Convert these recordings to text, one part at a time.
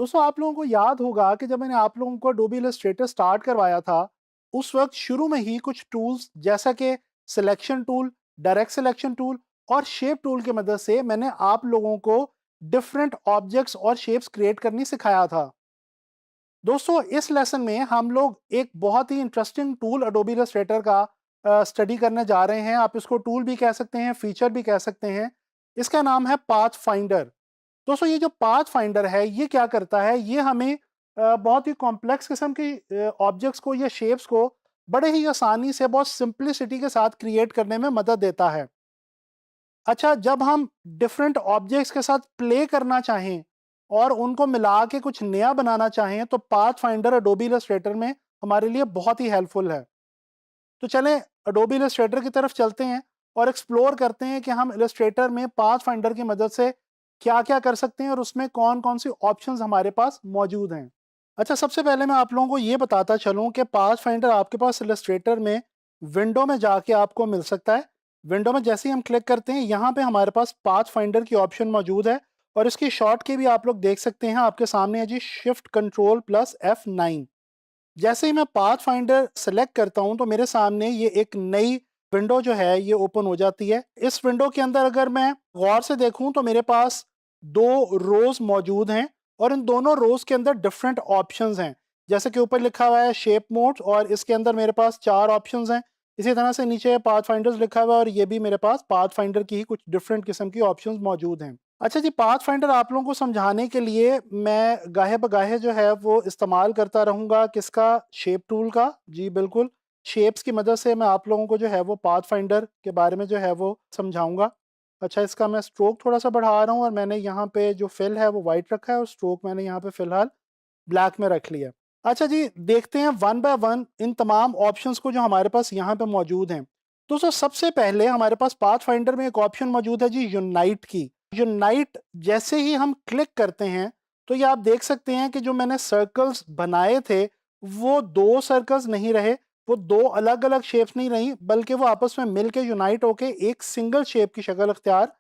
दोस्तों आप लोगों को याद होगा कि जब मैंने आप लोगों को अडोबी इलस्ट्रेटर स्टार्ट करवाया था, उस वक्त शुरू में ही कुछ टूल्स जैसा कि selection tool, direct selection tool और शेप टूल की मदद से मैंने आप लोगों को डिफरेंट ऑब्जेक्ट्स और शेप्स क्रिएट करनी सिखाया था। दोस्तों इस लेसन में हम लोग एक बहुत ही इंटरेस्टिंग टूल अडोबी इलस्ट्रेटर का स्टडी करने जा रहे हैं। आप इसको टूल भी कह सकते हैं, फीचर भी कह सकते हैं। इसका नाम है पाथ फाइंडर। दोस्तों ये जो पाथ फाइंडर है ये क्या करता है, ये हमें बहुत ही कॉम्प्लेक्स किस्म की ऑब्जेक्ट्स को या शेप्स को बड़े ही आसानी से बहुत सिंप्लिसिटी के साथ क्रिएट करने में मदद देता है। अच्छा, जब हम डिफरेंट ऑब्जेक्ट्स के साथ प्ले करना चाहें और उनको मिला के कुछ नया बनाना चाहें तो पाथ फाइंडर अडोबी इलस्ट्रेटर में हमारे लिए बहुत ही हेल्पफुल है। तो चलें अडोबी इलस्ट्रेटर की तरफ चलते हैं और एक्सप्लोर करते हैं कि हम इलस्ट्रेटर में पाथ फाइंडर की मदद से क्या-क्या कर सकते हैं और उसमें कौन-कौन सी ऑप्शंस हमारे पास मौजूद हैं। अच्छा, सबसे पहले मैं आप लोगों को ये बताता चलूँ कि पाथ फाइंडर आपके पास इलस्ट्रेटर में विंडो में जाके आपको मिल सकता है। विंडो में जैसे ही हम क्लिक करते हैं, यहाँ पे हमारे पास पाथ फाइंडर की ऑप्शन मौजूद है और इसकी शॉर्ट की भी आप लोग देख सकते हैं। आपके सामने है जी शिफ्ट कंट्रोल प्लस F9। जैसे ही मैं पाथ फाइंडर सेलेक्ट करता हूं तो मेरे सामने ये एक नई विंडो जो है ये ओपन हो जाती है। इस विंडो के अंदर अगर मैं गौर से देखूं तो मेरे पास दो रोज मौजूद हैं और इन दोनों रोज के अंदर डिफरेंट ऑप्शंस हैं। जैसे कि ऊपर लिखा हुआ है शेप मोड और इसके अंदर मेरे पास 4 ऑप्शंस हैं। इसी तरह से नीचे पाथ फाइंडर्स लिखा हुआ है और ये भी मेरे पास पाथ फाइंडर की ही कुछ डिफरेंट किस्म की ऑप्शंस मौजूद हैं। अच्छा जी, पाथ फाइंडर आप लोगों को समझाने के लिए मैं गाहे बगाहे जो है वो इस्तेमाल करता रहूँगा किसका, शेप टूल का। जी बिल्कुल, शेप्स की मदद से मैं आप लोगों को जो है वो पाथ फाइंडर के बारे में जो है वो समझाऊँगा। अच्छा, इसका मैं स्ट्रोक थोड़ा-सा बढ़ा रहा हूँ और मैंने यहाँ पे जो फिल है वो व्हाइट रखा है और स्ट्रोक मैंने यहाँ पे फ़िलहाल ब्लैक में रख लिया। अच्छा जी, देखते हैं वन बाय वन इन तमाम ऑप्शंस को जो हमारे पास यहाँ पे मौजूद हैं। दोस्तों सबसे पहले हमारे पास पाथ फाइंडर में एक ऑप्शन मौजूद है जी यूनाइट की। यूनाइट जैसे ही हम क्लिक करते हैं तो ये आप देख सकते हैं कि जो मैंने सर्कल्स बनाए थे वो 2 सर्कल्स नहीं रहे, वो 2 अलग-अलग शेप्स नहीं रही, बल्कि वो आपस में मिलके यूनाइट होके एक सिंगल शेप की शक्ल अख्तियार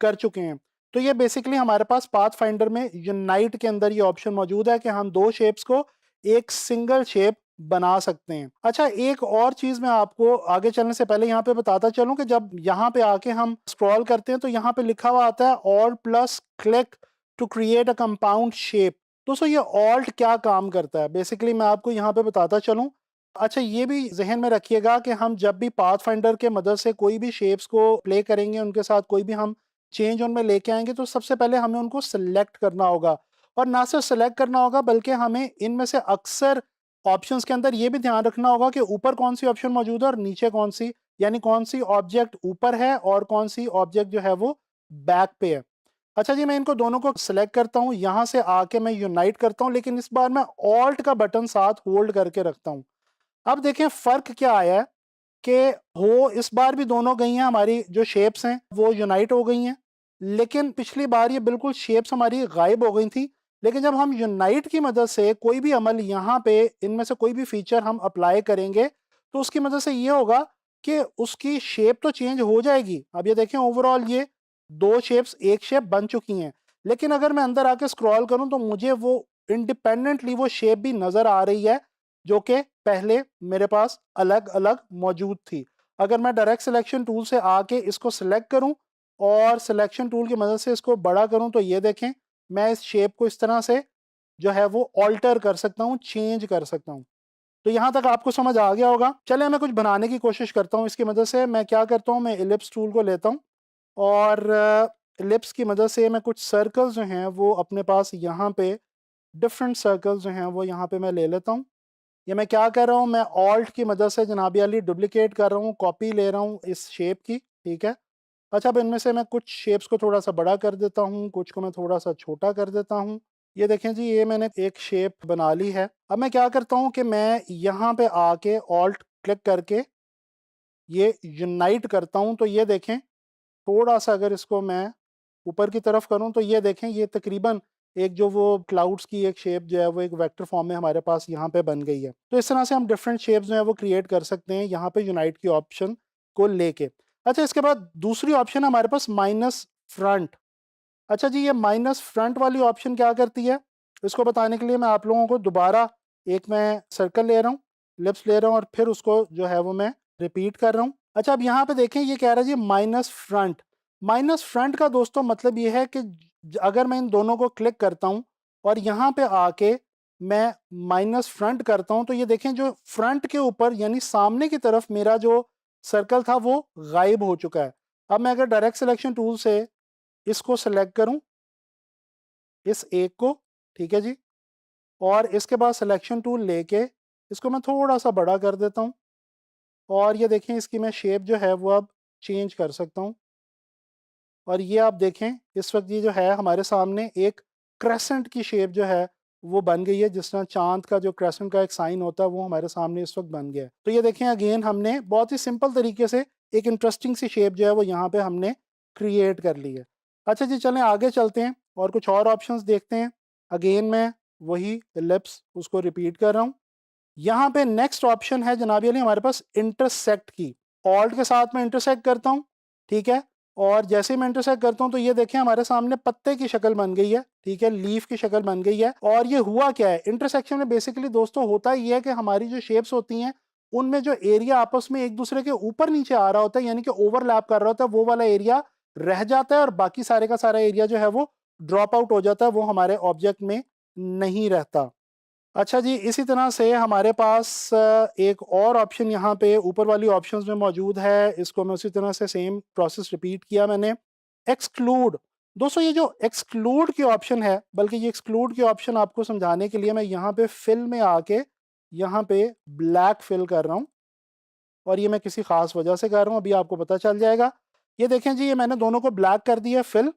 कर चुके हैं। तो ये बेसिकली हमारे पास पाथ फाइंडर में यूनाइट के अंदर ये ऑप्शन मौजूद है कि हम 2 शेप्स को एक सिंगल शेप बना सकते हैं। अच्छा, एक और चीज़ मैं आपको आगे चलने से पहले यहाँ पे बताता चलूँ कि जब यहाँ पे आके हम स्क्रॉल करते हैं तो यहाँ पे लिखा हुआ आता है alt plus click to create a compound shape. दोस्तों ये ऑल्ट क्या काम करता है? बेसिकली मैं आपको यहाँ पे बताता चलूँ। अच्छा, ये भी ज़हन में रखिएगा कि हम जब भी पाथ फाइंडर के मदद से कोई भी शेप्स को प्ले करेंगे, उनके साथ कोई भी हम चेंज उनमें लेके आएँगे तो सबसे पहले हमें उनको सेलेक्ट करना होगा और ना सिर्फ सेलेक्ट करना होगा बल्कि हमें इनमें से अक्सर ऑप्शंस के अंदर ये भी ध्यान रखना होगा कि ऊपर कौन-सी ऑप्शन मौजूद है और नीचे कौन-सी, यानी कौन-सी ऑब्जेक्ट ऊपर है और कौन-सी ऑब्जेक्ट जो है वो बैक पे है। अच्छा जी, मैं इनको दोनों को सेलेक्ट करता हूँ, यहाँ से आके मैं यूनाइट करता हूँ, लेकिन इस बार मैं ऑल्ट का बटन साथ होल्ड करके रखता हूँ। अब देखें फ़र्क क्या आया है कि हो इस बार भी दोनों गई हैं, हमारी जो शेप्स हैं वो यूनाइट हो गई हैं। लेकिन पिछली बार ये बिल्कुल शेप्स हमारी गायब हो गई थी। लेकिन जब हम यूनाइट की मदद से कोई भी अमल यहाँ पे इनमें से कोई भी फीचर हम अप्लाई करेंगे तो उसकी मदद से ये होगा कि उसकी शेप तो चेंज हो जाएगी। अब ये देखें ओवरऑल ये 2 शेप्स एक शेप बन चुकी हैं। लेकिन अगर मैं अंदर आके स्क्रॉल करूँ तो मुझे वो इंडिपेंडेंटली वो शेप भी नज़र आ रही है जो कि पहले मेरे पास अलग-अलग मौजूद थी। अगर मैं डायरेक्ट सिलेक्शन टूल से आके इसको सिलेक्ट करूँ और सिलेक्शन टूल की मदद से इसको बड़ा करूँ तो ये देखें, मैं इस शेप को इस तरह से जो है वो ऑल्टर कर सकता हूँ, चेंज कर सकता हूँ। तो यहाँ तक आपको समझ आ गया होगा। चलिए मैं कुछ बनाने की कोशिश करता हूँ इसकी मदद से। मैं क्या करता हूँ, मैं इलिप्स टूल को लेता हूँ और इलिप्स की मदद से मैं कुछ सर्कल्स जो हैं वो अपने पास यहाँ पे डिफरेंट सर्कल्स जो हैं वो यहाँ पे मैं ले लेता हूँ। ये मैं क्या कर रहा हूँ, मैं ऑल्ट की मदद से जनाब अली डुप्लीकेट कर रहा हूँ, कॉपी ले रहा हूँ इस शेप की, ठीक है। अच्छा, अब इनमें से मैं कुछ शेप्स को थोड़ा सा बड़ा कर देता हूँ, कुछ को मैं थोड़ा सा छोटा कर देता हूँ। ये देखें जी, ये मैंने एक शेप बना ली है। अब मैं क्या करता हूँ कि मैं यहाँ पे आके ऑल्ट क्लिक करके ये यूनाइट करता हूँ तो ये देखें, थोड़ा सा अगर इसको मैं ऊपर की तरफ करूँ तो ये देखें, ये तकरीबन एक जो वो क्लाउड्स की एक शेप जो है वो एक वेक्टर फॉर्म में हमारे पास यहाँ पे बन गई है। तो इस तरह से हम डिफरेंट शेप्स जो है वो क्रिएट कर सकते हैं यहाँ पे यूनाइट की ऑप्शन को लेके। अच्छा, इसके बाद दूसरी ऑप्शन है हमारे पास माइनस फ्रंट। अच्छा जी, ये माइनस फ्रंट वाली ऑप्शन क्या करती है, इसको बताने के लिए मैं आप लोगों को दोबारा एक मैं सर्कल ले रहा हूँ, लिप्स ले रहा हूँ और फिर उसको जो है वो मैं रिपीट कर रहा हूँ। अच्छा, अब यहाँ पे देखें ये कह रहा है जी माइनस फ्रंट। माइनस फ्रंट का दोस्तों मतलब ये है कि अगर मैं इन दोनों को क्लिक करता हूँ और यहाँ पे आके मैं माइनस फ्रंट करता हूँ, तो ये देखें जो फ्रंट के ऊपर यानी सामने की तरफ मेरा जो सर्कल था वो गायब हो चुका है। अब मैं अगर डायरेक्ट सिलेक्शन टूल से इसको सेलेक्ट करूं, इस एक को, ठीक है जी, और इसके बाद सिलेक्शन टूल लेके इसको मैं थोड़ा सा बड़ा कर देता हूं और ये देखें इसकी मैं शेप जो है वो अब चेंज कर सकता हूं। और ये आप देखें इस वक्त ये जो है हमारे सामने एक क्रेसेंट की शेप जो है वो बन गई है, जिस तरह चांद का जो क्रेसेंट का एक साइन होता है वो हमारे सामने इस वक्त बन गया है। तो ये देखें अगेन हमने बहुत ही सिंपल तरीके से एक इंटरेस्टिंग सी शेप जो है वो यहाँ पे हमने क्रिएट कर ली है। अच्छा जी, चलें आगे चलते हैं और कुछ और ऑप्शंस देखते हैं। अगेन मैं वही लिप्स उसको रिपीट कर रहा हूँ। यहाँ पे नेक्स्ट ऑप्शन है जनाबी अली हमारे पास इंटरसेक्ट की। ऑल्ट के साथ में इंटरसेक्ट करता हूँ, ठीक है, और जैसे ही मैं इंटरसेक्ट करता हूँ तो ये देखें हमारे सामने पत्ते की शक्ल बन गई है, ठीक है, लीफ की शक्ल बन गई है। और ये हुआ क्या है इंटरसेक्शन में, बेसिकली दोस्तों होता ही है कि हमारी जो शेप्स होती हैं उनमें जो एरिया आपस में एक दूसरे के ऊपर नीचे आ रहा होता है, यानी कि ओवरलैप कर रहा होता है, वो वाला एरिया रह जाता है और बाकी सारे का सारा एरिया जो है वो ड्रॉप आउट हो जाता है, वो हमारे ऑब्जेक्ट में नहीं रहता। अच्छा जी, इसी तरह से हमारे पास एक और ऑप्शन यहाँ पे ऊपर वाली ऑप्शंस में मौजूद है। इसको मैं उसी तरह से सेम प्रोसेस रिपीट किया मैंने। एक्सक्लूड, दोस्तों ये जो एक्सक्लूड की ऑप्शन है, बल्कि ये एक्सक्लूड की ऑप्शन आपको समझाने के लिए मैं यहाँ पे फिल में आके यहाँ पे ब्लैक फिल कर रहा हूँ और ये मैं किसी खास वजह से कर रहा हूँ, अभी आपको पता चल जाएगा। ये देखें जी, ये मैंने दोनों को ब्लैक कर दिया फिल,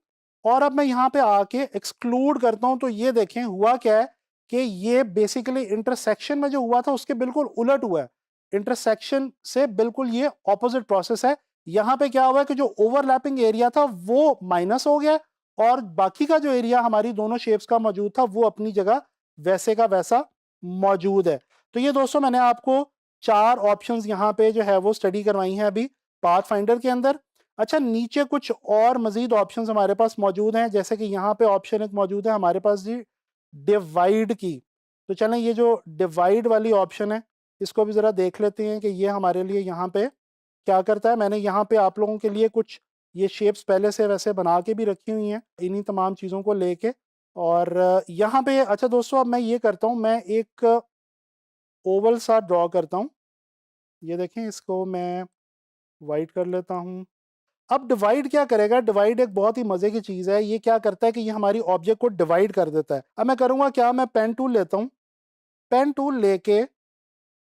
और अब मैं यहाँ पे आके एक्सक्लूड करता हूँ तो ये देखें हुआ क्या है कि ये बेसिकली इंटरसेक्शन में जो हुआ था उसके बिल्कुल उलट हुआ है। इंटरसेक्शन से बिल्कुल ये ऑपोजिट प्रोसेस है। यहाँ पे क्या हुआ है कि जो ओवरलैपिंग एरिया था वो माइनस हो गया और बाकी का जो एरिया हमारी दोनों शेप्स का मौजूद था वो अपनी जगह वैसे का वैसा मौजूद है। तो ये दोस्तों मैंने आपको 4 ऑप्शंस यहाँ पे जो है वो स्टडी करवाई हैं अभी पाथ फाइंडर के अंदर। अच्छा, नीचे कुछ और मजीद ऑप्शंस हमारे पास मौजूद हैं, जैसे कि यहाँ पे ऑप्शन एक मौजूद है हमारे पास जी डिवाइड की। तो चलें ये जो डिवाइड वाली ऑप्शन है इसको भी ज़रा देख लेते हैं कि ये हमारे लिए यहाँ पे क्या करता है। मैंने यहाँ पे आप लोगों के लिए कुछ ये शेप्स पहले से वैसे बना के भी रखी हुई हैं इन्हीं तमाम चीज़ों को लेके। और यहाँ पे अच्छा दोस्तों, अब मैं ये करता हूँ, मैं एक ओवल सा ड्रॉ करता हूँ। ये देखें इसको मैं वाइट कर लेता हूँ। अब डिवाइड क्या करेगा, डिवाइड एक बहुत ही मजे की चीज है। ये क्या करता है कि ये हमारी ऑब्जेक्ट को डिवाइड कर देता है। अब मैं करूंगा क्या, मैं पेन टूल लेता हूँ, पेन टूल लेके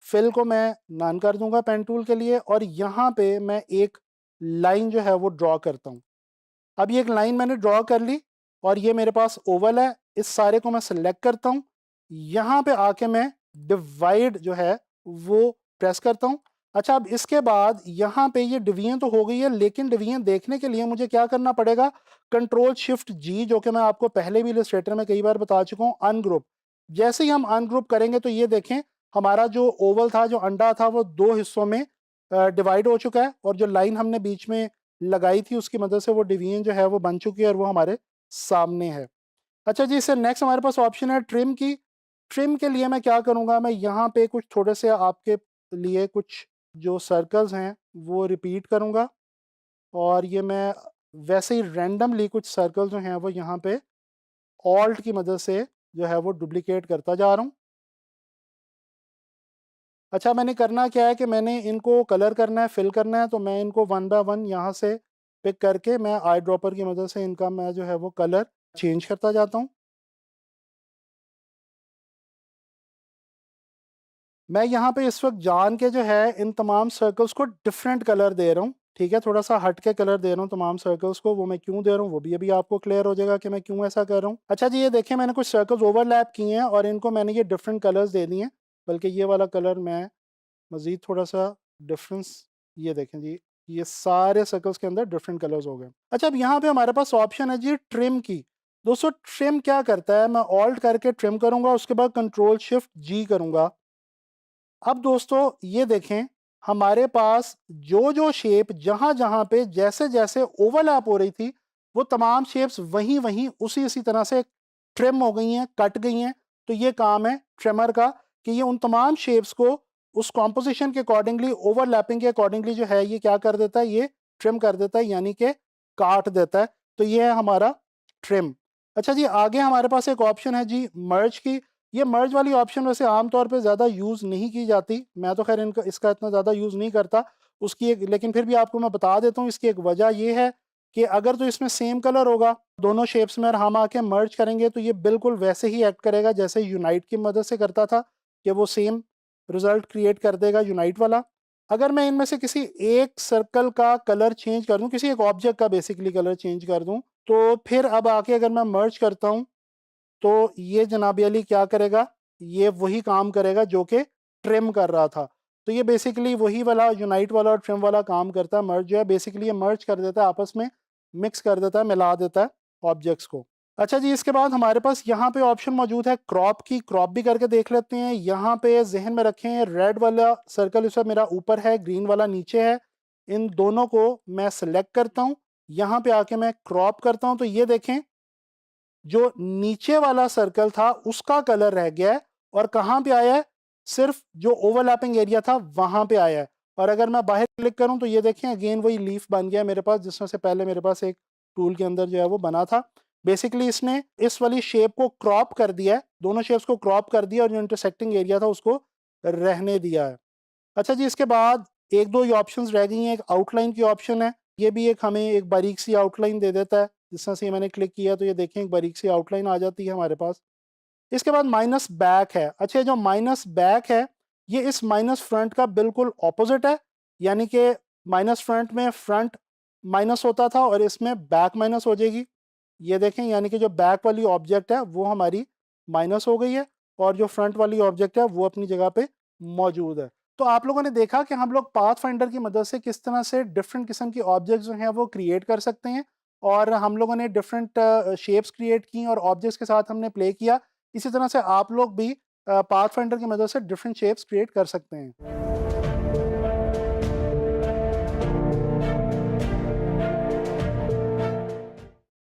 फिल को मैं नन कर दूंगा पेन टूल के लिए, और यहाँ पे मैं एक लाइन जो है वो ड्रॉ करता हूँ। अब ये एक लाइन मैंने ड्रॉ कर ली और ये मेरे पास ओवल है, इस सारे को मैं सिलेक्ट करता हूँ। यहाँ पे आके मैं डिवाइड जो है वो प्रेस करता हूँ। अच्छा, अब इसके बाद यहाँ पे ये डिवीजन तो हो गई है, लेकिन डिवीजन देखने के लिए मुझे क्या करना पड़ेगा, कंट्रोल शिफ्ट जी, जो कि मैं आपको पहले भी इलस्ट्रेटर में कई बार बता चुका हूँ, अनग्रुप। जैसे ही हम अनग्रुप करेंगे तो ये देखें हमारा जो ओवल था, जो अंडा था, वो 2 हिस्सों में डिवाइड हो चुका है और जो लाइन हमने बीच में लगाई थी उसकी मदद से वो डिवीजन जो है वो बन चुकी है और वो हमारे सामने है। अच्छा जी, इससे नेक्स्ट हमारे पास ऑप्शन है ट्रिम की। ट्रिम के लिए मैं क्या करूँगा, मैं यहाँ पे कुछ थोड़े से आपके लिए कुछ जो सर्कल्स हैं वो रिपीट करूँगा और ये मैं वैसे ही रैंडमली कुछ सर्कल जो हैं वो यहाँ पे ऑल्ट की मदद से जो है वो डुप्लीकेट करता जा रहा हूँ। अच्छा, मैंने करना क्या है कि मैंने इनको कलर करना है, फिल करना है, तो मैं इनको वन बाय वन यहाँ से पिक करके मैं आई ड्रॉपर की मदद से इनका मैं जो है वो कलर चेंज करता जाता हूँ। मैं यहाँ पे इस वक्त जान के जो है इन तमाम सर्कल्स को डिफरेंट कलर दे रहा हूँ, ठीक है, थोड़ा सा हट के कलर दे रहा हूँ तमाम सर्कल्स को। वो मैं क्यों दे रहा हूँ वो भी अभी आपको क्लियर हो जाएगा कि मैं क्यों ऐसा कर रहा हूँ। अच्छा जी, ये देखिए मैंने कुछ सर्कल्स ओवरलैप किए हैं और इनको मैंने ये डिफरेंट कलर्स दे दिए हैं, बल्कि ये वाला कलर मैं मज़ीद थोड़ा सा डिफरेंस, ये देखें जी, ये सारे सर्कल्स के अंदर डिफरेंट कलर्स हो गए। अच्छा, अब यहाँ पे हमारे पास ऑप्शन है जी ट्रिम की। दोस्तों ट्रिम क्या करता है, मैं ऑल्ट करके ट्रिम करूंगा, उसके बाद कंट्रोल शिफ्ट जी करूंगा। अब दोस्तों ये देखें हमारे पास जो जो शेप जहां जहां पे जैसे जैसे ओवरलैप हो रही थी वो तमाम शेप्स वहीं वहीं उसी उसी तरह से ट्रिम हो गई हैं, कट गई हैं, तो ये काम है ट्रिमर का कि ये उन तमाम शेप्स को उस कॉम्पोजिशन के अकॉर्डिंगली, ओवरलैपिंग के अकॉर्डिंगली जो है ये क्या कर देता है, ये ट्रिम कर देता है, यानी कि काट देता है। तो ये है हमारा ट्रिम। अच्छा जी, आगे हमारे पास एक ऑप्शन है जी मर्ज की। ये मर्ज वाली ऑप्शन वैसे आमतौर पे ज़्यादा यूज़ नहीं की जाती, मैं तो खैर इनका इसका इतना ज़्यादा यूज़ नहीं करता। उसकी एक, लेकिन फिर भी आपको मैं बता देता हूँ, इसकी एक वजह ये है कि अगर तो इसमें सेम कलर होगा दोनों शेप्स में और हम आके मर्ज करेंगे तो ये बिल्कुल वैसे ही एक्ट करेगा जैसे यूनाइट की मदद से करता था, कि वो सेम रिजल्ट क्रिएट कर देगा यूनाइट वाला। अगर मैं इनमें से किसी एक सर्कल का कलर चेंज कर दूं, किसी एक ऑब्जेक्ट का बेसिकली कलर चेंज कर दूं, तो फिर अब आके अगर मैं मर्ज करता हूं तो ये जनाब अली क्या करेगा, ये वही काम करेगा जो कि ट्रिम कर रहा था। तो ये बेसिकली वही वाला यूनाइट वाला और ट्रिम वाला काम करता है। मर्ज जो है बेसिकली ये मर्ज कर देता है, आपस में मिक्स कर देता है, मिला देता है ऑब्जेक्ट्स को। अच्छा जी, इसके बाद हमारे पास यहाँ पे ऑप्शन मौजूद है क्रॉप की। क्रॉप भी करके देख लेते हैं। यहाँ पे जहन में रखें, रेड वाला सर्कल इस वक्त मेरा ऊपर है, ग्रीन वाला नीचे है। इन दोनों को मैं सिलेक्ट करता हूँ, यहाँ पे आके मैं क्रॉप करता हूँ, तो ये देखें जो नीचे वाला सर्कल था उसका कलर रह गया है और कहाँ पे आया है, सिर्फ जो ओवरलैपिंग एरिया था वहां पे आया है। और अगर मैं बाहर क्लिक करूं तो ये देखें अगेन वही लीफ बन गया मेरे पास, जिसमें से पहले मेरे पास एक टूल के अंदर जो है वो बना था। बेसिकली इसने इस वाली शेप को क्रॉप कर दिया है, दोनों शेप्स को क्रॉप कर दिया और जो इंटरसेक्टिंग एरिया था उसको रहने दिया है। अच्छा जी, इसके बाद एक दो ये ऑप्शंस रह गई हैं। एक आउटलाइन की ऑप्शन है, ये भी एक हमें एक बारीक सी आउटलाइन दे देता है। जिस तरह से मैंने क्लिक किया तो ये देखें एक बारीक सी आउटलाइन आ जाती है हमारे पास। इसके बाद माइनस बैक है। अच्छा, जो माइनस बैक है ये इस माइनस फ्रंट का बिल्कुल ऑपोजिट है, यानी कि माइनस फ्रंट में फ्रंट माइनस होता था और इसमें बैक माइनस हो जाएगी। ये देखें, यानी कि जो बैक वाली ऑब्जेक्ट है वो हमारी माइनस हो गई है और जो फ्रंट वाली ऑब्जेक्ट है वो अपनी जगह पे मौजूद है। तो आप लोगों ने देखा कि हम लोग पाथ फाइंडर की मदद से किस तरह से डिफरेंट किस्म की ऑब्जेक्ट्स जो हैं वो क्रिएट कर सकते हैं, और हम लोगों ने डिफरेंट शेप्स क्रिएट की और ऑब्जेक्ट्स के साथ हमने प्ले किया। इसी तरह से आप लोग भी पाथ फाइंडर की मदद से डिफरेंट शेप्स क्रिएट कर सकते हैं।